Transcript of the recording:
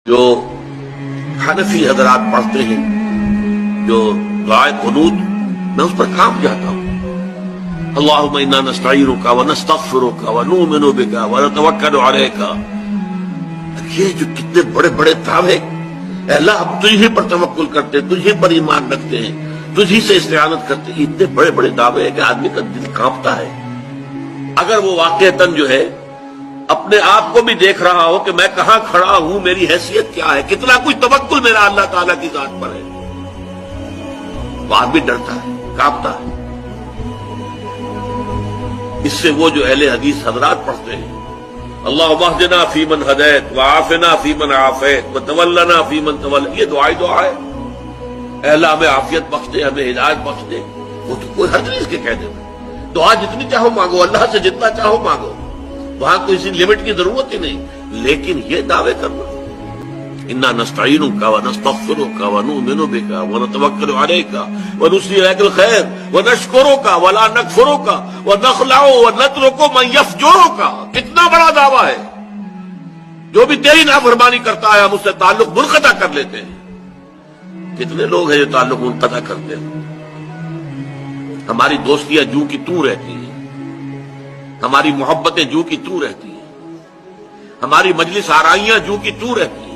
جو حنفی حضرات پڑھتے ہیں جو دعائے قنوت، میں اس پر کام جاتا ہوں۔ اللہم انا نستعینک ونستغفرک ونؤمن بک ونتوکل علیک۔ یہ جو کتنے بڑے بڑے دعوے، اے اللہ ہم تجھے پر توکل کرتے، تجھے پر ایمان رکھتے ہیں، تجھی سے استعانت کرتے ہیں، اتنے بڑے بڑے دعوے ہیں کہ آدمی کا دل کانپتا ہے۔ اگر وہ واقعتاً جو ہے اپنے آپ کو بھی دیکھ رہا ہو کہ میں کہاں کھڑا ہوں، میری حیثیت کیا ہے، کتنا کچھ توکل میرا اللہ تعالیٰ کی ذات پر ہے، تو آدمی ڈرتا ہے، کانپتا ہے۔ اس سے وہ جو اہل حدیث حضرات پڑھتے ہیں اللہم اہدنا فیمن ہدیت وعافنا فیمن عافیت وتولنا فیمن تولیت، یہ دعا ہے، اے اللہ ہمیں عافیت بخش دے، ہمیں ہدایت بخش دے۔ وہ تو کوئی حد نہیں اس کے کہہ دینا، دعا جتنی چاہو مانگو، اللہ سے جتنا چاہو مانگو، وہاں کوئی کسی لمٹ کی ضرورت ہی نہیں، لیکن یہ دعوے کرنا انا نستعینک ونستغفرک ونؤمن بک ونتوکل علیک ونثنی علیک الخیر ونشکرک ولا نکفرک ونخلع ونترک من یفجرک، کتنا بڑا دعویٰ ہے۔ جو بھی تیری نافرمانی کرتا ہے ہم اس سے تعلق منقطع کر لیتے ہیں۔ کتنے لوگ ہیں جو تعلق منقطع کرتے ہیں؟ ہماری دوستیاں جو کی توں رہتی ہیں، ہماری محبتیں جو کی توں رہتی ہیں، ہماری مجلس آرائیاں جو کی توں رہتی ہیں۔